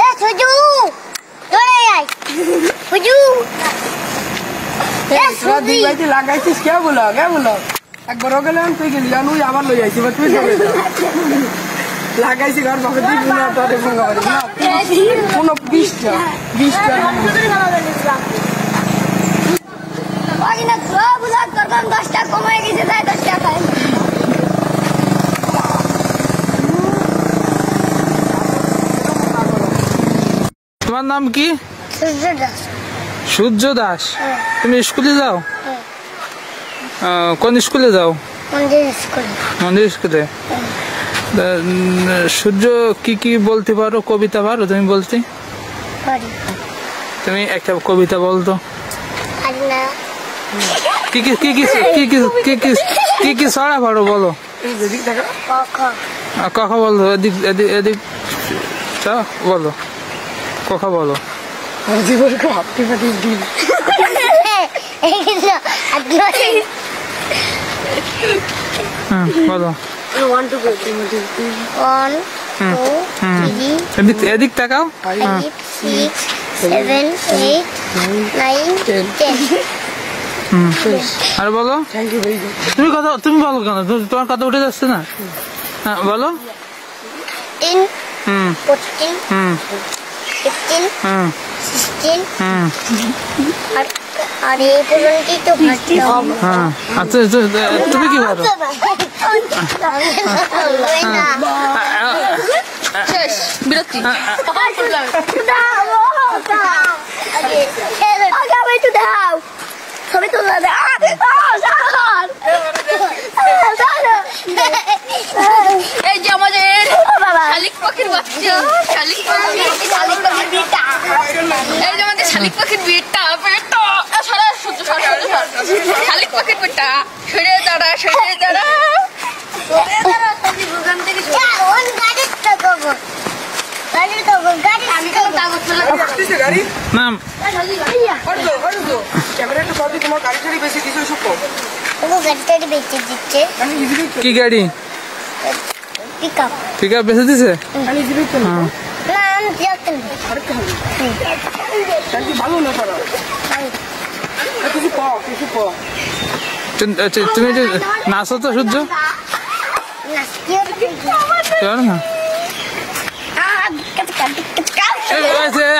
এ সুজু চলে আয় সুজু তোরা দুই ভাইতে লাগাইছিস কে বলো একবার গেলাম তুই গেলি জানো আবার লই আইছি বা তুই যাবে লাগাইছি ঘর বাপে তুই পুনা তোরে ফোন করে না কোন 20টা ওই না তো বুলাক করতাম 10 টাকা কমাই গেছে তাই 10 টাকা তোমার নাম কি? সূর্য দাস। সূর্য দাস। তুমি স্কুলে যাও? কোন স্কুলে যাও? মন্দির স্কুলে। সূর্য কি কি বলতে পারো? কবিতা পারো তুমি বলতে? তুমি একটা কবিতা বলতো। কি কি কি কি কি কি কি কি কি ছড়া পারো বলো? কথা বলো। এদিক এদিক এদিক বলো। কথা বলো। বলো। এদিক তাকাও। 5, 6, 7, 8, 9, 10 আর বলো। তুমি বলো কেন? তোমার কথা উঠে যাচ্ছে না। বলো। 10, 14, 15, 16 আর এই পর্যন্তই তো আচ্ছা তুমি কি পারো? বিরক্তি সবাই তো এই যে আমাদের শালিক পাখির বাচ্চা, শালিক পাখির বিটা, এই যে আমাদের শালিক পাখির বিটা সারা সূর্য শালিক পাখির বিটা সরে দাঁড়া কি গাড়ি? পিকআপ বেঁচে দিছে। তুমি নাচো তো সূর্য? না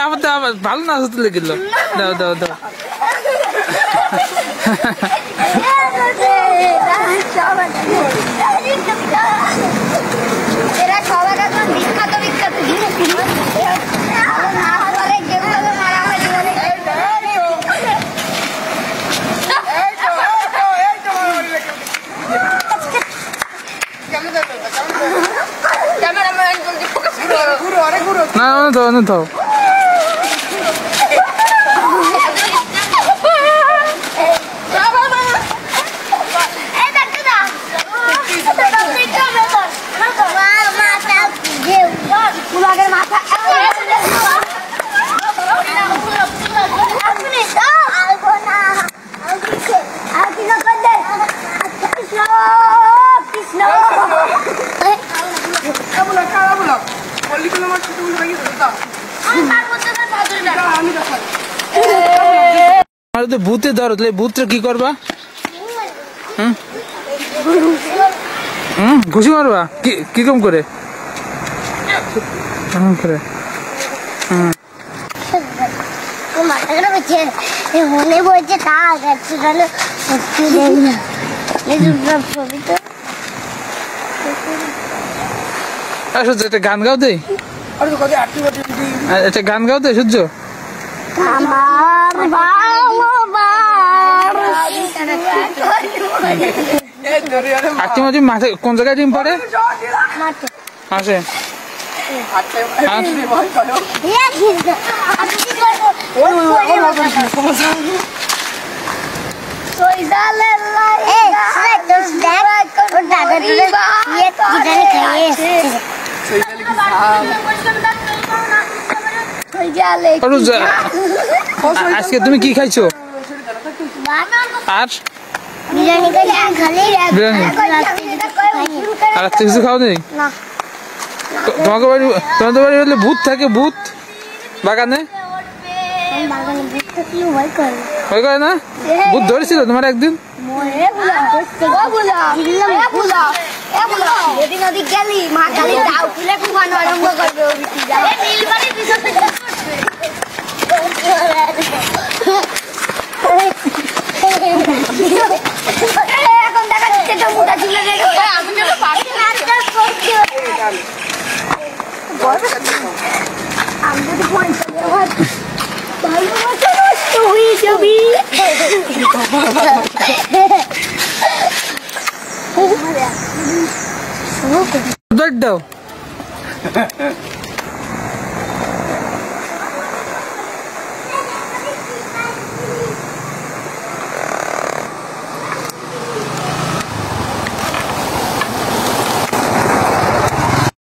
আমার তো ভালো নাচ হতে লেগেছিল। দাও দাও দাও। এরা সবার এখন বিখ্যাত না তো ভূতে ধরো, ভূতটা কি করবা? ঘুষি মারবা? কিরকম করে? মনে বলছে তা একটা গান গাও দেই, একটা গান গাও দেই সূর্য। মাঠে কোন জায়গায় ডিম পড়ে? আসে আজকে তুমি কি খাইছো? আর বিরিয়ানি আর কিছু খাও নেই? তোমাকে বাড়ি তোমাদের বাড়ি বললে ভূত থাকে, ভূত বাগানে ভয় করে না? ভূত ধরেছিল তোমার একদিন? যদি নদী গেলি মা কালী দাও খুলে ঘুমানো আরম্ভ করবে এখন দেখা যাচ্ছে তো মোটা চুলে আমি কিন্তু পারছি না। আমি যদি পয়সা দেওয়ার ভালোবাসা নষ্ট হয়ে যাবি দাও